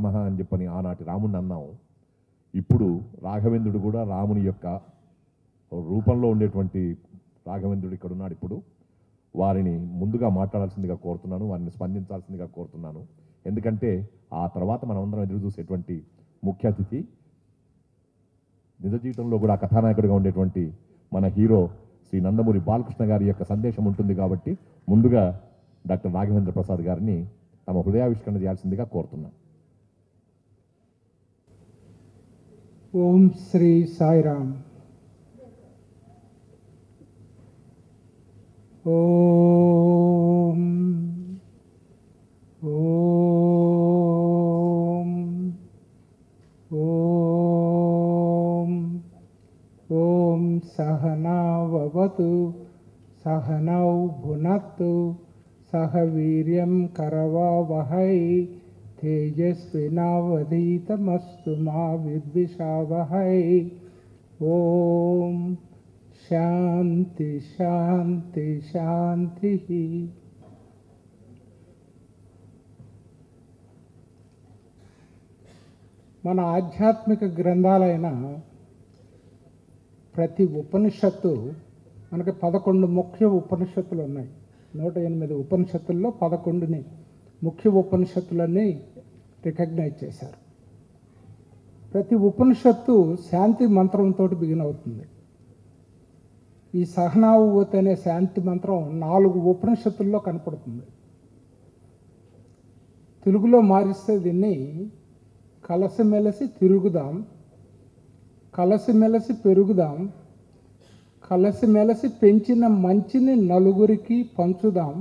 మహా అని చెప్పని ఆనాటి రాముడిని అన్నాం. ఇప్పుడు రాఘవేంద్రుడు కూడా రాముని యొక్క రూపంలో ఉండేటువంటి రాఘవేంద్రుడు ఇక్కడ ఉన్నాడు. ఇప్పుడు వారిని ముందుగా మాట్లాడాల్సిందిగా కోరుతున్నాను, వారిని స్పందించాల్సిందిగా కోరుతున్నాను. ఎందుకంటే ఆ తర్వాత మనమందరం ఎదురు చూసేటువంటి ముఖ్య అతిథి నిజ జీవితంలో కూడా కథానాయకుడిగా ఉండేటువంటి మన హీరో శ్రీ నందమూరి బాలకృష్ణ గారి యొక్క సందేశం ఉంటుంది. కాబట్టి ముందుగా డాక్టర్ రాఘవేంద్ర ప్రసాద్ గారిని తమ హృదయావిష్కరణ చేయాల్సిందిగా కోరుతున్నాను. ఓం శ్రీ సాయిరామ్. ఓం ఓం ఓం ఓం సహనావవతు సహనౌ భునత్తు సహ వీర్యం కరవావహై తేజస్వినావధీతమస్తు మా విద్విషావహై. ఓం శాంతి శాంతి శాంతి. మన ఆధ్యాత్మిక గ్రంథాలైన ప్రతి ఉపనిషత్తు మనకి 11 ముఖ్య ఉపనిషత్తులు ఉన్నాయి. 108 ఉపనిషత్తుల్లో 11ని ముఖ్య ఉపనిషత్తులని రికగ్నైజ్ చేశారు. ప్రతి ఉపనిషత్తు శాంతి మంత్రంతో బిగిన్ అవుతుంది. ఈ సహనావవతు అనే శాంతి మంత్రం 4 ఉపనిషత్తుల్లో కనపడుతుంది. తెలుగులో మారిస్తే దీన్ని కలసిమెలసి తిరుగుదాం, కలిసిమెలిసి పెరుగుదాం, కలిసిమెలిసి పెంచిన మంచిని నలుగురికి పంచుదాం,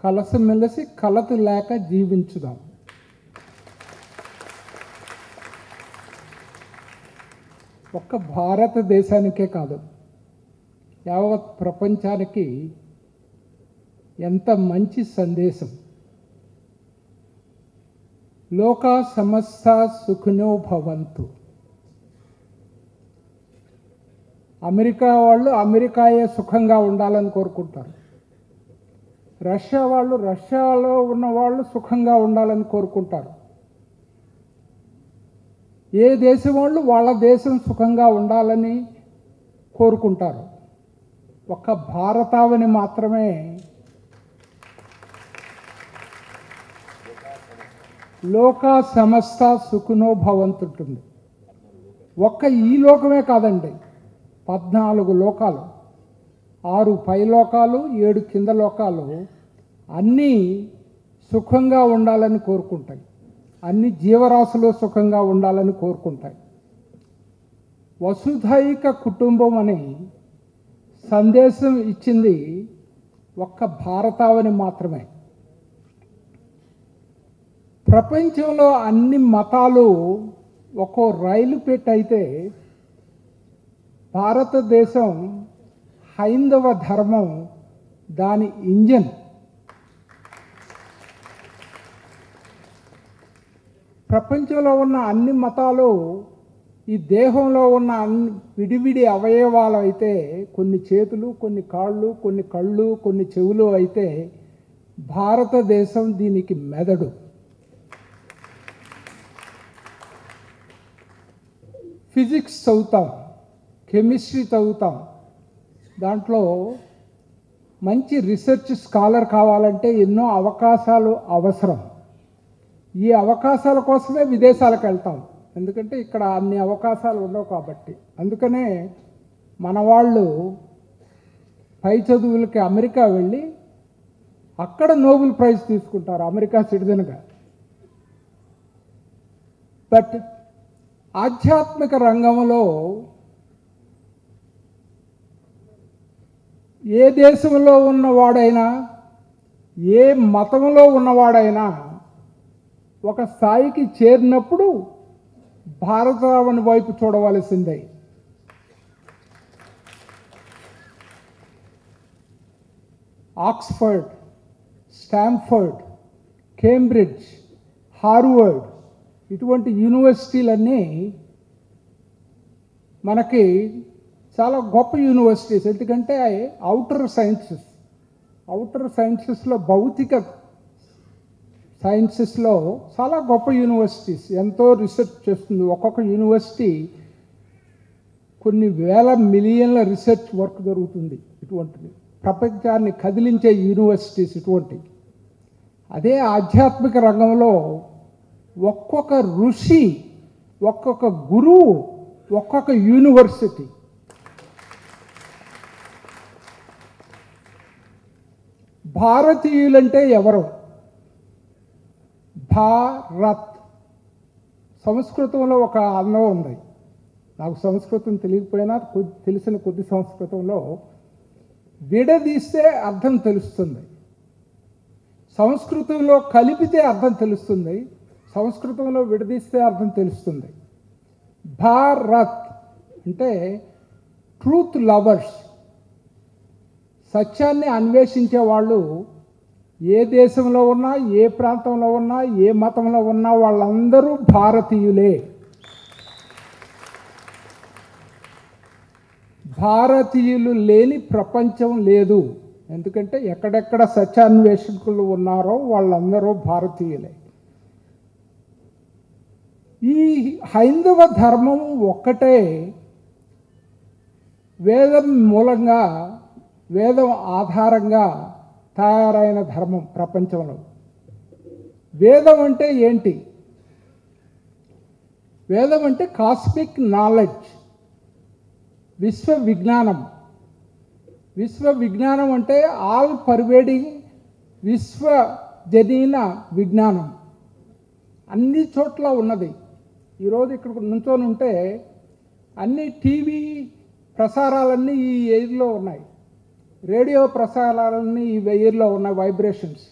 కలిసిమెలిసి కలత లేక జీవించుదాం. ఒక్క భారతదేశానికే కాదు, యావత్ ప్రపంచానికి ఎంత మంచి సందేశం. లోకా సమస్త సుఖినో భవంతు. అమెరికా వాళ్ళు అమెరికాయే సుఖంగా ఉండాలని కోరుకుంటారు. రష్యా వాళ్ళు రష్యాలో ఉన్న వాళ్ళు సుఖంగా ఉండాలని కోరుకుంటారు. ఏ దేశం వాళ్ళు వాళ్ళ దేశం సుఖంగా ఉండాలని కోరుకుంటారు. ఒక్క భారతావని మాత్రమే లోకా సమస్త సుఖినో భవంతుంటుంది. ఒక్క ఈ లోకమే కాదండి, 14 లోకాలు, 6 పై లోకాలు, 7 కింద లోకాలు అన్నీ సుఖంగా ఉండాలని కోరుకుంటాయి. అన్ని జీవరాశులు సుఖంగా ఉండాలని కోరుకుంటాయి. వసుధైక కుటుంబం అని సందేశం ఇచ్చింది ఒక్క భారతావని మాత్రమే. ప్రపంచంలో అన్ని మతాలు ఒక్కో రైలు పెట్టయితే భారతదేశం హైందవ ధర్మం దాని ఇంజన్. ప్రపంచంలో ఉన్న అన్ని మతాలు ఈ దేహంలో ఉన్న అన్ని విడివిడి అవయవాలు అయితే, కొన్ని చేతులు, కొన్ని కాళ్ళు, కొన్ని కళ్ళు, కొన్ని చెవులు అయితే, భారతదేశం దీనికి మెదడు. ఫిజిక్స్ చదువుతాం, కెమిస్ట్రీ చదువుతాం, దాంట్లో మంచి రీసెర్చ్ స్కాలర్ కావాలంటే ఎన్నో అవకాశాలు అవసరం. ఈ అవకాశాల కోసమే విదేశాలకు వెళ్తాం, ఎందుకంటే ఇక్కడ అన్ని అవకాశాలు ఉండవు కాబట్టి. అందుకనే మన వాళ్ళు పై చదువులకి అమెరికా వెళ్ళి అక్కడ నోబెల్ ప్రైజ్ తీసుకుంటారు అమెరికా సిటిజన్గా. బట్ ఆధ్యాత్మిక రంగంలో ఏ దేశంలో ఉన్నవాడైనా, ఏ మతంలో ఉన్నవాడైనా ఒక స్థాయికి చేరినప్పుడు భారతావని వైపు చూడవలసిందే. ఆక్స్ఫర్డ్, స్టాంఫర్డ్, కేంబ్రిడ్జ్, హార్వర్డ్ ఇటువంటి యూనివర్సిటీలన్నీ మనకి చాలా గొప్ప యూనివర్సిటీస్. ఎందుకంటే అవుటర్ సైన్సెస్లో భౌతిక సైన్సెస్లో చాలా గొప్ప యూనివర్సిటీస్ ఎంతో రీసెర్చ్ చేస్తుంది. ఒక్కొక్క యూనివర్సిటీ కొన్ని వేల మిలియన్ల రీసెర్చ్ వర్క్ జరుగుతుంది. ఇటువంటిది ప్రపంచాన్ని కదిలించే యూనివర్సిటీస్ ఇటువంటి. అదే ఆధ్యాత్మిక రంగంలో ఒక్కొక్క ఋషి, ఒక్కొక్క గురువు, ఒక్కొక్క యూనివర్సిటీ. భారతీయులంటే ఎవరు? భారత్. సంస్కృతంలో ఒక అన్నం ఉంది. నాకు సంస్కృతం తెలియకపోయినా తెలిసిన కొద్ది సంస్కృతంలో విడదీస్తే అర్థం తెలుస్తుంది, సంస్కృతంలో కలిపితే అర్థం తెలుస్తుంది, సంస్కృతంలో విడదీస్తే అర్థం తెలుస్తుంది. భారత్ అంటే ట్రూత్ లవర్స్, సత్యాన్ని అన్వేషించే వాళ్ళు ఏ దేశంలో ఉన్నా, ఏ ప్రాంతంలో ఉన్నా, ఏ మతంలో ఉన్నా వాళ్ళందరూ భారతీయులే. భారతీయులు లేని ప్రపంచం లేదు. ఎందుకంటే ఎక్కడెక్కడ సత్యాన్వేషకులు ఉన్నారో వాళ్ళందరూ భారతీయులే. ఈ హైందవ ధర్మం ఒక్కటే వేదం మూలంగా, వేదం ఆధారంగా తయారైన ధర్మం ప్రపంచంలో. వేదం అంటే ఏంటి? వేదం అంటే కాస్మిక్ నాలెడ్జ్, విశ్వ విజ్ఞానం. విశ్వ విజ్ఞానం అంటే ఆల్ పర్వేడింగ్ విశ్వజనీన విజ్ఞానం, అన్ని చోట్ల ఉన్నది. ఈరోజు ఇక్కడ నుంచొని ఉంటే అన్ని టీవీ ప్రసారాలన్నీ ఈ ఎయిర్లో ఉన్నాయి, రేడియో ప్రసారాలన్నీ ఈ ఎయిర్లో ఉన్నాయి, వైబ్రేషన్స్.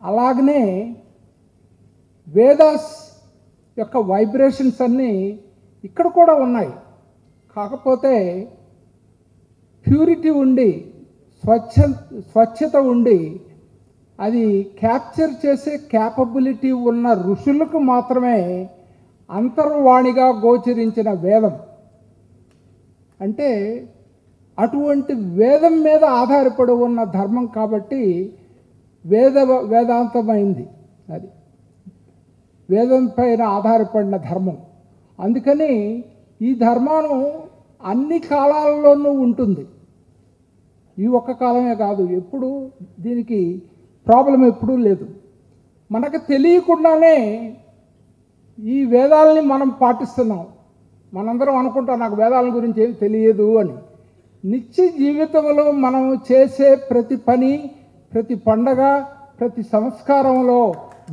అలాగనే వేదాస్ యొక్క వైబ్రేషన్స్ అన్నీ ఇక్కడ కూడా ఉన్నాయి. కాకపోతే ప్యూరిటీ ఉండి, స్వచ్ఛత ఉండి, అది క్యాప్చర్ చేసే క్యాపబిలిటీ ఉన్న ఋషులకు మాత్రమే అంతర్వాణిగా గోచరించిన వేదం. అంటే అటువంటి వేదం మీద ఆధారపడి ఉన్న ధర్మం కాబట్టి వేదాంతమైంది. అది వేదం పైన ఆధారపడిన ధర్మం. అందుకని ఈ ధర్మం అన్ని కాలాల్లోనూ ఉంటుంది. ఈ ఒక్క కాలమే కాదు, ఎప్పుడు దీనికి ప్రాబ్లం ఎప్పుడూ లేదు. మనకు తెలియకుండానే ఈ వేదాలని మనం పాటిస్తున్నాం. మనందరం అనుకుంటాం నాకు వేదాల గురించి ఏం తెలియదు అని. నిత్య జీవితంలో మనం చేసే ప్రతి పని, ప్రతి పండగ, ప్రతి సంస్కారంలో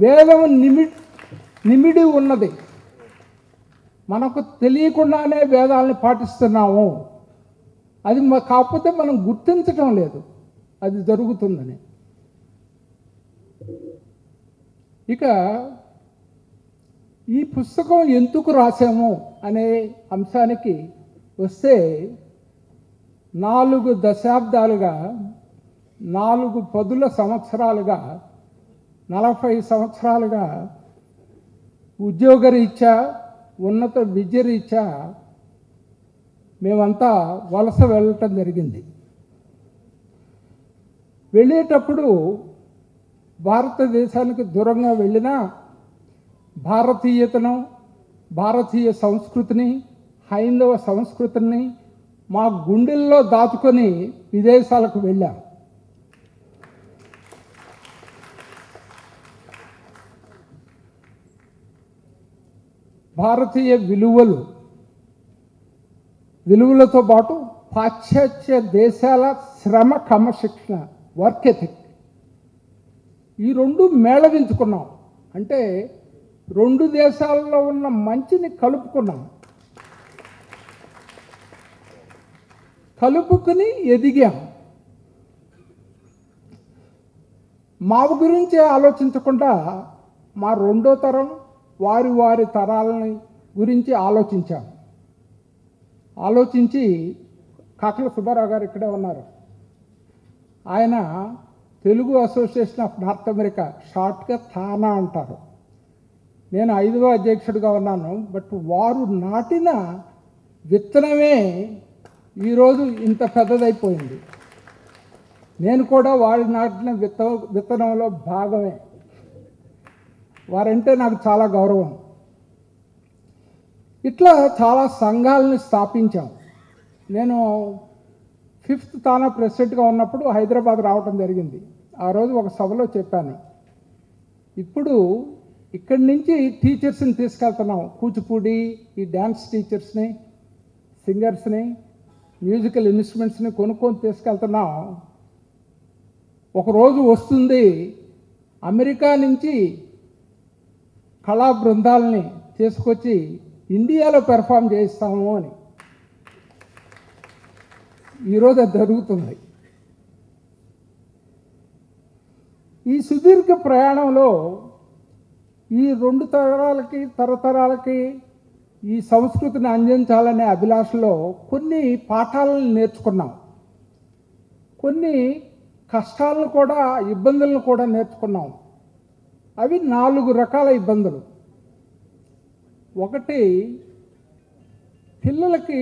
వేదం నిమిడి ఉన్నది. మనకు తెలియకుండానే వేదాలని పాటిస్తున్నాము. అది కాకపోతే మనం గుర్తించటం లేదు అది జరుగుతుందని. ఇక ఈ పుస్తకం ఎందుకు రాసాము అనే అంశానికి వస్తే, 4 దశాబ్దాలుగా, 4 పదుల సంవత్సరాలుగా, 40 సంవత్సరాలుగా ఉద్యోగరీత్యా, ఉన్నత విద్యరీత్యా మేమంతా వలస వెళ్ళటం జరిగింది. వెళ్ళేటప్పుడు భారతదేశానికి దూరంగా వెళ్ళినా భారతీయతను, భారతీయ సంస్కృతిని, హైందవ సంస్కృతిని మా గుండెల్లో దాచుకొని విదేశాలకు వెళ్ళాం. భారతీయ విలువలతో పాటు పాశ్చాత్య దేశాల శ్రమ క్రమశిక్షణ, వర్క్ ఎథిక్, ఈ 2 మేళవించుకున్నాం. అంటే 2 దేశాల్లో ఉన్న మంచిని కలుపుకున్నాం. కలుపుకుని ఎదిగాం. మా గురించి ఆలోచించకుండా మా 2వ తరం వారి తరాలని గురించి ఆలోచించాం. ఆలోచించి కాకల సుబ్బారావు గారు ఇక్కడే ఉన్నారు. ఆయన Telugu association of North America, షార్ట్గా తానా అంటారు. నేను 5వ అధ్యక్షుడిగా ఉన్నాను. బట్ వారు నాటిన విత్తనమే ఈరోజు ఇంత పెద్దదైపోయింది. నేను కూడా వారి నాటిన విత్తనంలో భాగమే. వారంటే నాకు చాలా గౌరవం. ఇట్లా చాలా సంఘాలని స్థాపించాం. నేను 5th తానా ప్రెసిడెంట్గా ఉన్నప్పుడు హైదరాబాద్ రావటం జరిగింది. ఆ రోజు ఒక సభలో చెప్పాను, ఇప్పుడు ఇక్కడి నుంచి టీచర్స్ని తీసుకెళ్తున్నాం. కూచిపూడి, ఈ డ్యాన్స్ టీచర్స్ని, సింగర్స్ని, మ్యూజికల్ ఇన్స్ట్రుమెంట్స్ని కొనుక్కొని తీసుకెళ్తున్నాం. ఒకరోజు వస్తుంది అమెరికా నుంచి కళా బృందాలని తీసుకొచ్చి ఇండియాలో పెర్ఫామ్ చేయిస్తాము అని. ఈరోజు అది జరుగుతుంది. ఈ సుదీర్ఘ ప్రయాణంలో ఈ 2 తరతరాలకి ఈ సంస్కృతిని అందించాలనే అభిలాషలో కొన్ని పాఠాలను నేర్చుకున్నాం. కొన్ని కష్టాలను కూడా, ఇబ్బందులను కూడా నేర్చుకున్నాం. అవి 4 రకాల ఇబ్బందులు. ఒకటి, పిల్లలకి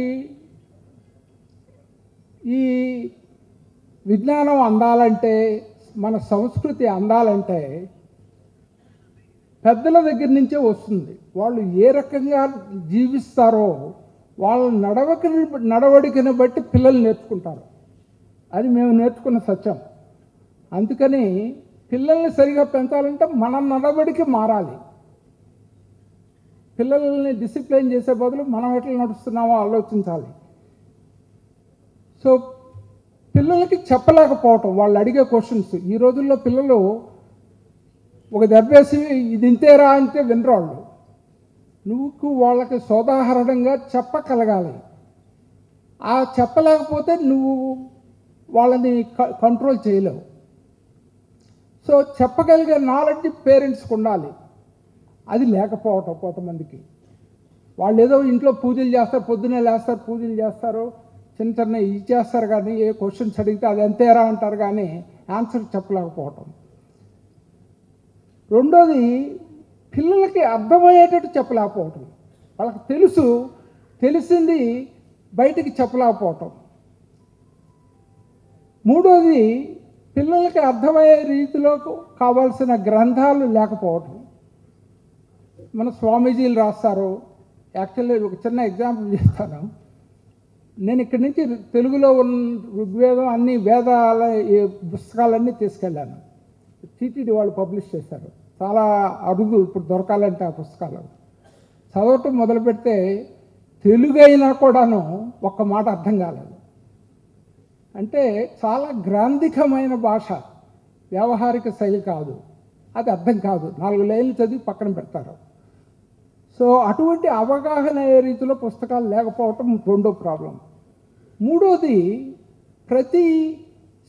ఈ విజ్ఞానం అందాలంటే, మన సంస్కృతి అందాలంటే పెద్దల దగ్గర నుంచే వస్తుంది. వాళ్ళు ఏ రకంగా జీవిస్తారో వాళ్ళ నడవడికని బట్టి పిల్లలు నేర్చుకుంటారు. అది మేము నేర్చుకున్న సత్యం. అందుకని పిల్లల్ని సరిగా పెంచాలంటే మన నడవడికి మారాలి. పిల్లల్ని డిసిప్లైన్ చేసే బదులు మనం ఎట్లా నడుస్తున్నామో ఆలోచించాలి. సో పిల్లలకి చెప్పలేకపోవటం, వాళ్ళు అడిగే క్వశ్చన్స్. ఈ రోజుల్లో పిల్లలు ఒక దెబ్బేసి ఇది ఇంతేరా అంటే వినరాళ్ళు. నువ్వు వాళ్ళకి సోదాహరణంగా చెప్పగలగాలి. ఆ చెప్పలేకపోతే నువ్వు వాళ్ళని కంట్రోల్ చేయలేవు. సో చెప్పగలిగే నాలెడ్జ్ పేరెంట్స్కి ఉండాలి. అది లేకపోవటం కొంతమందికి. వాళ్ళు ఏదో ఇంట్లో పూజలు చేస్తారు, పొద్దున్నే లేస్తారు, పూజలు చేస్తారు, చిన్న చిన్న ఇది చేస్తారు, కానీ ఏ క్వశ్చన్స్ అడిగితే అది ఎంతేరా అంటారు, కానీ ఆన్సర్ చెప్పలేకపోవటం. రెండోది, పిల్లలకి అర్థమయ్యేటట్టు చెప్పలేకపోవటం. వాళ్ళకి తెలిసింది బయటికి చెప్పలేకపోవటం. మూడోది, పిల్లలకి అర్థమయ్యే రీతిలో కావాల్సిన గ్రంథాలు లేకపోవటం. మన స్వామీజీలు రాస్తారు. యాక్చువల్లీ ఒక చిన్న ఎగ్జాంపుల్ చెప్తాను. నేను ఇక్కడి నుంచి తెలుగులో ఉన్న ఋగ్వేదం అన్ని వేదాల పుస్తకాలన్నీ తీసుకెళ్ళాను. టీటీడీ వాళ్ళు పబ్లిష్ చేశారు. చాలా అరుదు ఇప్పుడు దొరకాలంటే ఆ పుస్తకాలు. చదవటం మొదలు పెడితే తెలుగు అయినా కూడాను ఒక్క మాట అర్థం కాలేదు. అంటే చాలా గ్రాంధికమైన భాష, వ్యవహారిక శైలి కాదు, అది అర్థం కాదు. 4 లైన్లు చదివి పక్కన పెడతారు. సో అటువంటి అవగాహన అయ్యే రీతిలో పుస్తకాలు లేకపోవటం రెండో ప్రాబ్లం. మూడోది, ప్రతి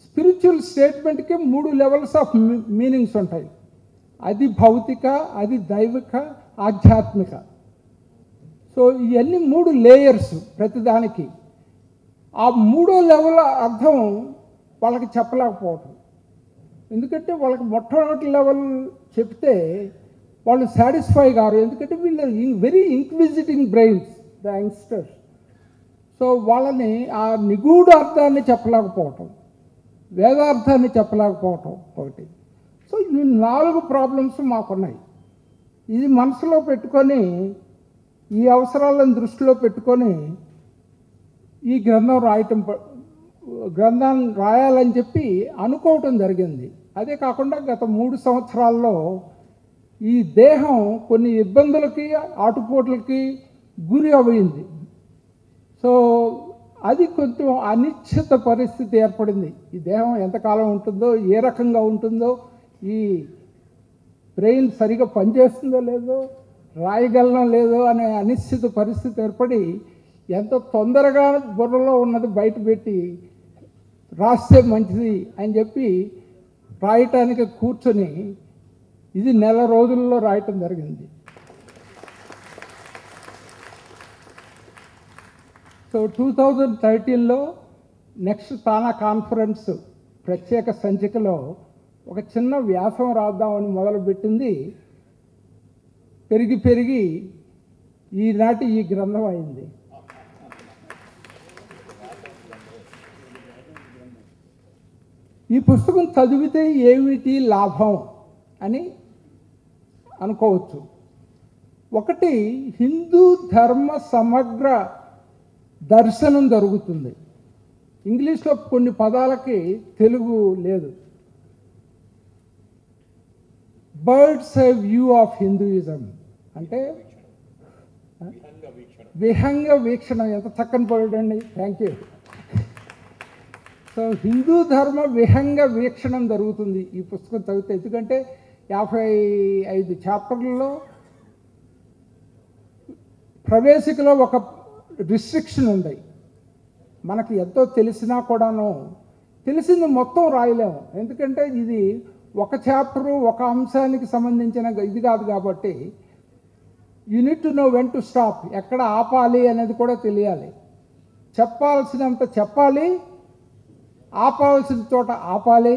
స్పిరిచువల్ స్టేట్మెంట్కి 3 లెవెల్స్ ఆఫ్ మీనింగ్స్ ఉంటాయి. అది భౌతిక, అది దైవిక, ఆధ్యాత్మిక. సో ఇవన్నీ 3 లేయర్స్ ప్రతిదానికి. ఆ 3వ లెవెల్ అర్థం వాళ్ళకి చెప్పలేకపోవటం. ఎందుకంటే వాళ్ళకి మొట్టమొదటి లెవెల్ చెప్తే వాళ్ళు సాటిస్ఫై కారు. ఎందుకంటే వీళ్ళు very inquisitive brains, the youngsters. So వాళ్ళని ఆ నిగూఢ అర్థాన్ని చెప్పలేకపోవటం, వేదార్థాన్ని చెప్పలేకపోవటం ఒకటి. సో ఈ 4 ప్రాబ్లమ్స్ మాకున్నాయి. ఇది మనసులో పెట్టుకొని, ఈ అవసరాలను దృష్టిలో పెట్టుకొని ఈ గ్రంథాన్ని రాయాలని చెప్పి అనుకోవటం జరిగింది. అదే కాకుండా గత 3 సంవత్సరాల్లో ఈ దేహం కొన్ని ఇబ్బందులకి, ఆటుపోట్లకి గురి అయింది. సో అది కొంచెం అనిశ్చిత పరిస్థితి ఏర్పడింది. ఈ దేహం ఎంతకాలం ఉంటుందో, ఏ రకంగా ఉంటుందో, ఈ బ్రెయిన్ సరిగా పనిచేస్తుందో లేదో, రాయగలనో లేదో అనే అనిశ్చిత పరిస్థితి ఏర్పడి, ఎంత తొందరగా బుర్రలో ఉన్నది బయట పెట్టి రాస్తే మంచిది అని చెప్పి రాయటానికి కూర్చొని ఇది 1 నెల రోజుల్లో రాయటం జరిగింది. సో 2013లో నెక్స్ట్ తానా కాన్ఫరెన్స్ ప్రత్యేక సంచికలో ఒక చిన్న వ్యాసం రాద్దామని మొదలుపెట్టింది. పెరిగి ఈనాటి ఈ గ్రంథం అయింది. ఈ పుస్తకం చదివితే ఏమిటి లాభం అని అనుకోవచ్చు. ఒకటి, హిందూ ధర్మ సమగ్ర దర్శనం జరుగుతుంది. ఇంగ్లీష్లో కొన్ని పదాలకి తెలుగు లేదు. Bird's eye view of Hinduism అంటే విహంగ వీక్షణం. ఎంత చక్కని పడండి, థ్యాంక్ యూ. సో హిందూ ధర్మ విహంగ వీక్షణం జరుగుతుంది ఈ పుస్తకం చదివితే. ఎందుకంటే 55 చాప్టర్లలో ప్రవేశికలో ఒక రిస్ట్రిక్షన్ ఉంది. మనకి ఎంతో తెలిసినా కూడాను తెలిసింది మొత్తం రాయలేము. ఎందుకంటే ఇది ఒక చాప్టరు ఒక అంశానికి సంబంధించిన ఇది కాదు కాబట్టి you need to know when to stop. ఎక్కడ ఆపాలి అనేది కూడా తెలియాలి. చెప్పాల్సినంత చెప్పాలి, ఆపాల్సిన చోట ఆపాలి.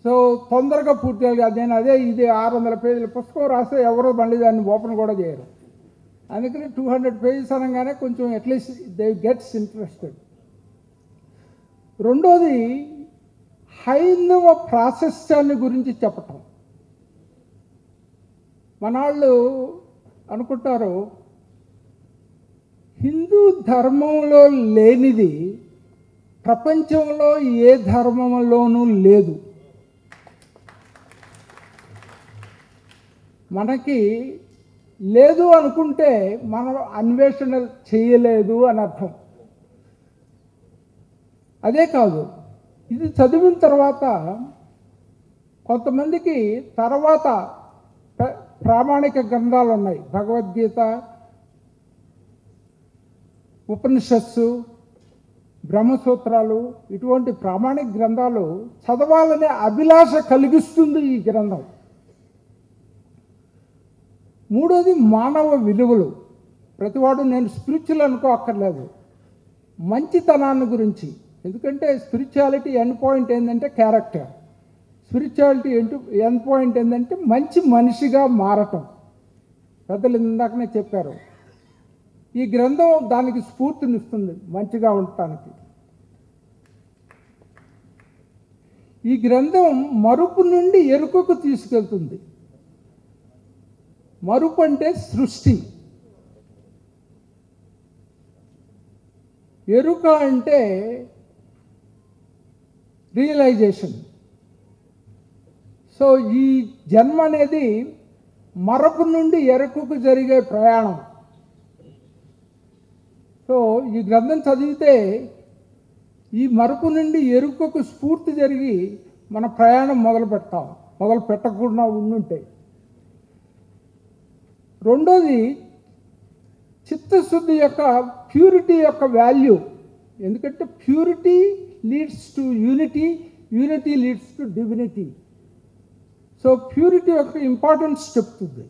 సో తొందరగా పూర్తి చేయాలి. నేను ఇది 600 పేజీల పుస్తకం రాస్తే ఎవరో మళ్ళీ దాన్ని ఓపెన్ కూడా చేయరు. అందుకని 200 పేజెస్ అనగానే కొంచెం అట్లీస్ట్ దే గెట్స్ ఇంట్రెస్టెడ్. రెండోది, హైందవ ప్రాశస్త్యాన్ని గురించి చెప్పటం. మనాళ్ళు అనుకుంటారు హిందూ ధర్మంలో లేనిది ప్రపంచంలో ఏ ధర్మంలోనూ లేదు. మనకి లేదు అనుకుంటే మనం అన్వేషణ చేయలేదు అని అర్థం. అదే కాదు, ఇది చదివిన తర్వాత కొంతమందికి తర్వాత ప్రామాణిక గ్రంథాలు ఉన్నాయి. భగవద్గీత, ఉపనిషత్సు, బ్రహ్మసూత్రాలు, ఇటువంటి ప్రామాణిక గ్రంథాలు చదవాలనే అభిలాష కలిగిస్తుంది ఈ గ్రంథం. మూడోది, మానవ విలువలు. ప్రతివాడు నేను స్పిరిచువల్ అనుకో అక్కర్లేదు, మంచితనాన్ని గురించి. ఎందుకంటే స్పిరిచువాలిటీ ఎండ్ పాయింట్ ఏంటంటే క్యారెక్టర్. స్పిరిచువాలిటీ ఎండ్ పాయింట్ ఏంటంటే మంచి మనిషిగా మారటం. పెద్దలు ఇందాకనే చెప్పారు. ఈ గ్రంథం దానికి స్ఫూర్తినిస్తుంది మంచిగా ఉండటానికి. ఈ గ్రంథం మరుపు నుండి ఎరుకకు తీసుకెళ్తుంది. మరుపు అంటే సృష్టి, ఎరుక అంటే రియలైజేషన్. సో ఈ జన్మ అనేది మరపు నుండి ఎరుకకు జరిగే ప్రయాణం. సో ఈ గ్రంథం చదివితే ఈ మరపు నుండి ఎరుకకు స్ఫూర్తి జరిగి మన ప్రయాణం మొదలు పెట్టకుండా ఉండుంటే. రెండోది, చిత్తశుద్ధి యొక్క ప్యూరిటీ యొక్క వాల్యూ. ఎందుకంటే purity leads to unity, unity leads to divinity. So purity యొక్క ఇంపార్టెన్స్ చెప్తుంది.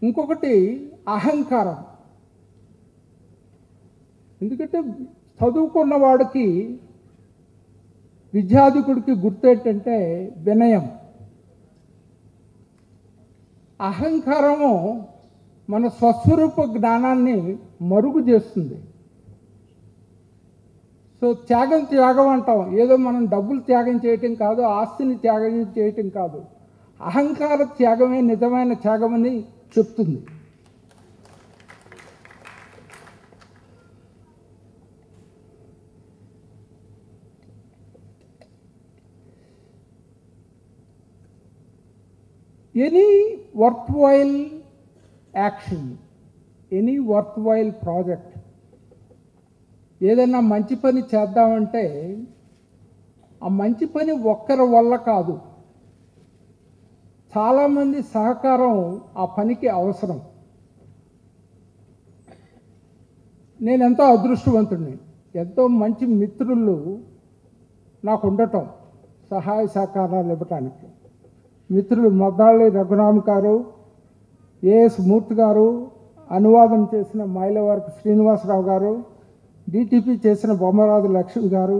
ఇంకొకటి, అహంకారం. ఎందుకంటే చదువుకున్న వాడికి, విద్యాధికుడికి గుర్తు ఏంటంటే వినయం. అహంకారము మన స్వస్వరూప జ్ఞానాన్ని మరుగు చేస్తుంది. సో త్యాగం అంటాం. ఏదో మనం డబ్బులు త్యాగం చేయటం కాదు, ఆస్తిని త్యాగం చేయటం కాదు. అహంకార త్యాగమే నిజమైన త్యాగమని చెప్తుంది. Any worthwhile action, any worthwhile project, ఏదైనా మంచి పని చేద్దామంటే ఆ మంచి పని ఒక్కరి వల్ల కాదు, చాలామంది సహకారం ఆ పనికి అవసరం. నేను ఎంతో అదృష్టవంతుడిని. ఎంతో మంచి మిత్రులు నాకు ఉండటం, సహాయ సహకారాలు ఇవ్వటానికి. మిత్రులు మద్దాళి రఘురామ్ గారు, ఏఎస్ మూర్తి గారు, అనువాదం చేసిన మైలవరపు శ్రీనివాసరావు గారు, డిటిపి చేసిన బొమ్మరాజు లక్ష్మి గారు,